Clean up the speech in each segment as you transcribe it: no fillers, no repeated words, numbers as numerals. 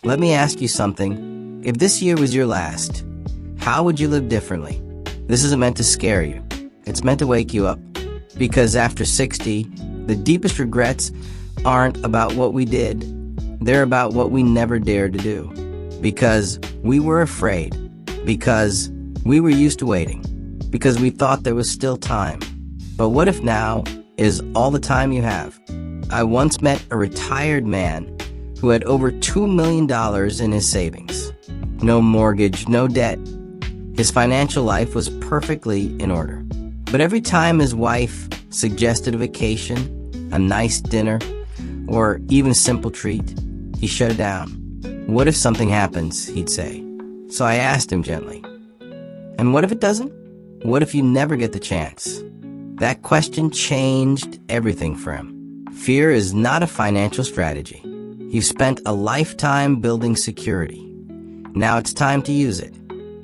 Let me ask you something. If this year was your last, how would you live differently? This isn't meant to scare you. It's meant to wake you up. Because after 60, the deepest regrets aren't about what we did. They're about what we never dared to do. Because we were afraid. Because we were used to waiting. Because we thought there was still time. But what if now is all the time you have? I once met a retired man who had over $2 million in his savings. No mortgage, no debt. His financial life was perfectly in order. But every time his wife suggested a vacation, a nice dinner, or even a simple treat, he shut it down. What if something happens, he'd say. So I asked him gently, and what if it doesn't? What if you never get the chance? That question changed everything for him. Fear is not a financial strategy. You've spent a lifetime building security. Now it's time to use it.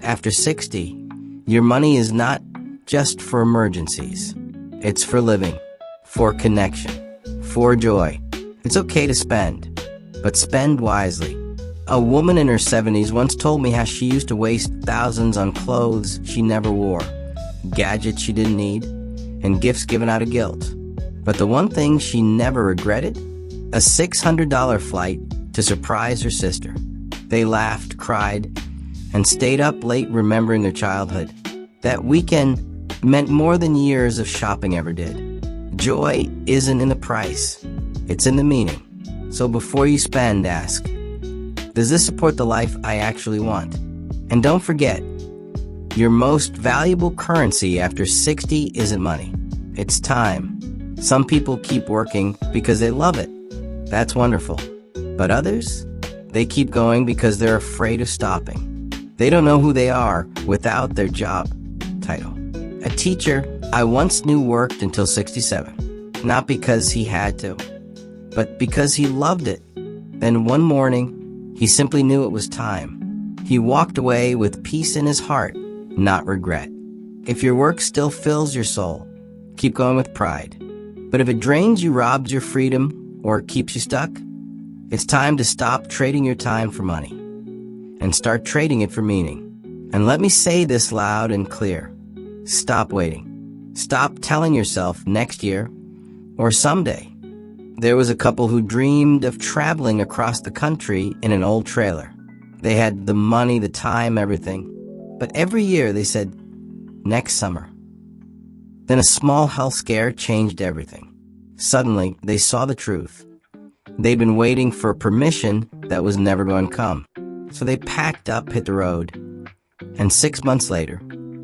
After 60, your money is not just for emergencies. It's for living, for connection, for joy. It's okay to spend, but spend wisely. A woman in her 70s once told me how she used to waste thousands on clothes she never wore, gadgets she didn't need, and gifts given out of guilt. But the one thing she never regretted? A $600 flight to surprise her sister. They laughed, cried, and stayed up late remembering their childhood. That weekend meant more than years of shopping ever did. Joy isn't in the price, it's in the meaning. So before you spend, ask, does this support the life I actually want? And don't forget, your most valuable currency after 60 isn't money, it's time. Some people keep working because they love it. That's wonderful. But others? They keep going because they're afraid of stopping. They don't know who they are without their job title. A teacher I once knew worked until 67, not because he had to, but because he loved it. Then one morning, he simply knew it was time. He walked away with peace in his heart, not regret. If your work still fills your soul, keep going with pride. But if it drains you, robs your freedom, or keeps you stuck, it's time to stop trading your time for money and start trading it for meaning. And let me say this loud and clear. Stop waiting. Stop telling yourself next year or someday. There was a couple who dreamed of traveling across the country in an old trailer. They had the money, the time, everything. But every year they said, next summer. Then a small health scare changed everything. Suddenly, they saw the truth. They'd been waiting for permission that was never going to come. So they packed up, hit the road. And 6 months later,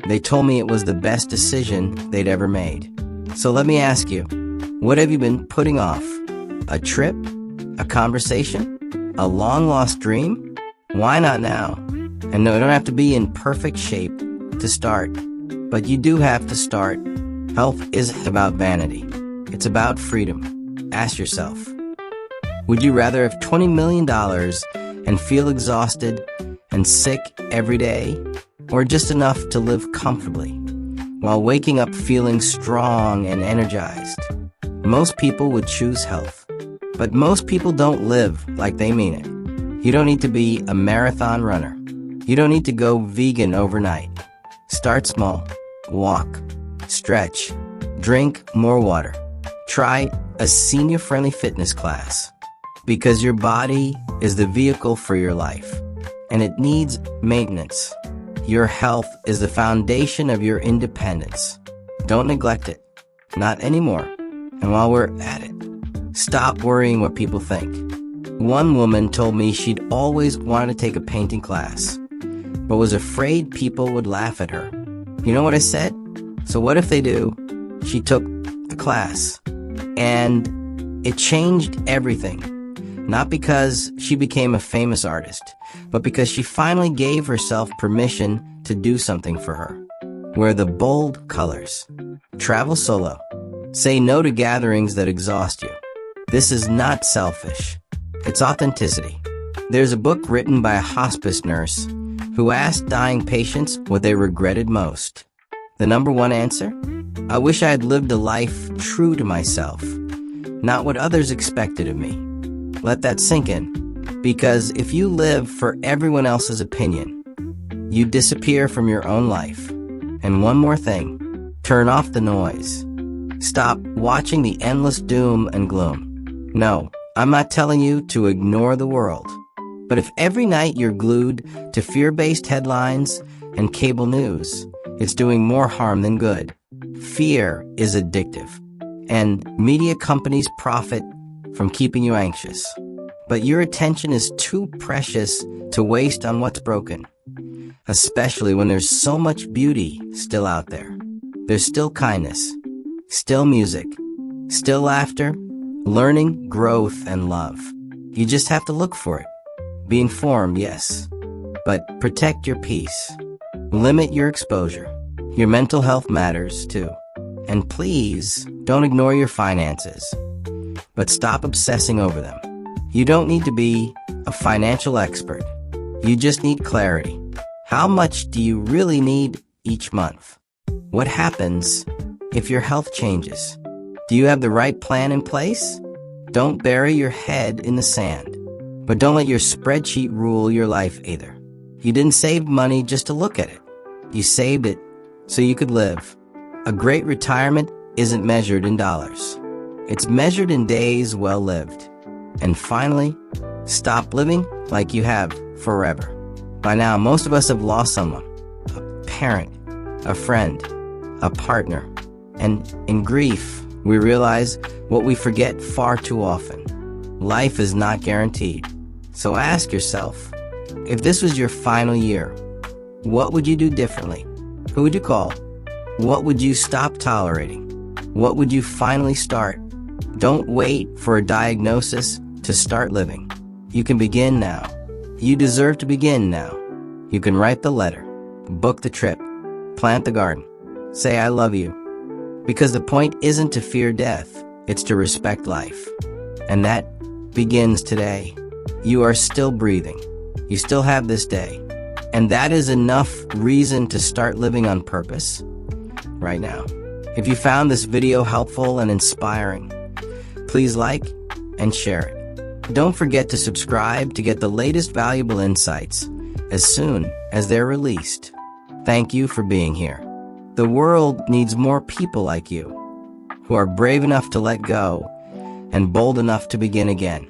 they told me it was the best decision they'd ever made. So let me ask you, what have you been putting off? A trip? A conversation? A long-lost dream? Why not now? And no, you don't have to be in perfect shape to start. But you do have to start. Health isn't about vanity. It's about freedom. Ask yourself, would you rather have $20 million and feel exhausted and sick every day, or just enough to live comfortably while waking up feeling strong and energized? Most people would choose health, but most people don't live like they mean it. You don't need to be a marathon runner. You don't need to go vegan overnight. Start small. Walk. Stretch. Drink more water. Try a senior-friendly fitness class. Because your body is the vehicle for your life, and it needs maintenance. Your health is the foundation of your independence. Don't neglect it. Not anymore. And while we're at it, stop worrying what people think. One woman told me she'd always wanted to take a painting class, but was afraid people would laugh at her. You know what I said? So what if they do? She took the class, and it changed everything. Not because she became a famous artist, but because she finally gave herself permission to do something for her. Wear the bold colors. Travel solo. Say no to gatherings that exhaust you. This is not selfish. It's authenticity. There's a book written by a hospice nurse who asked dying patients what they regretted most. The number one answer? I wish I had lived a life true to myself, not what others expected of me. Let that sink in. Because if you live for everyone else's opinion, you disappear from your own life. And one more thing, turn off the noise. Stop watching the endless doom and gloom. No, I'm not telling you to ignore the world. But if every night you're glued to fear-based headlines and cable news, it's doing more harm than good. Fear is addictive, and media companies profit from keeping you anxious. But your attention is too precious to waste on what's broken, especially when there's so much beauty still out there. There's still kindness, still music, still laughter, learning, growth, and love. You just have to look for it. Be informed, yes, but protect your peace. Limit your exposure. Your mental health matters too. And please, don't ignore your finances, but stop obsessing over them. You don't need to be a financial expert. You just need clarity. How much do you really need each month? What happens if your health changes? Do you have the right plan in place? Don't bury your head in the sand. But don't let your spreadsheet rule your life either. You didn't save money just to look at it. You saved it so you could live. A great retirement isn't measured in dollars. It's measured in days well lived. And finally, stop living like you have forever. By now, most of us have lost someone. A parent, a friend, a partner. And in grief, we realize what we forget far too often. Life is not guaranteed. So ask yourself, if this was your final year, what would you do differently? Who would you call? What would you stop tolerating? What would you finally start? Don't wait for a diagnosis to start living. You can begin now. You deserve to begin now. You can write the letter, book the trip, plant the garden, say I love you. Because the point isn't to fear death, it's to respect life. And that begins today. You are still breathing. You still have this day. And that is enough reason to start living on purpose right now. If you found this video helpful and inspiring, please like and share it. Don't forget to subscribe to get the latest valuable insights as soon as they're released. Thank you for being here. The world needs more people like you, who are brave enough to let go and bold enough to begin again.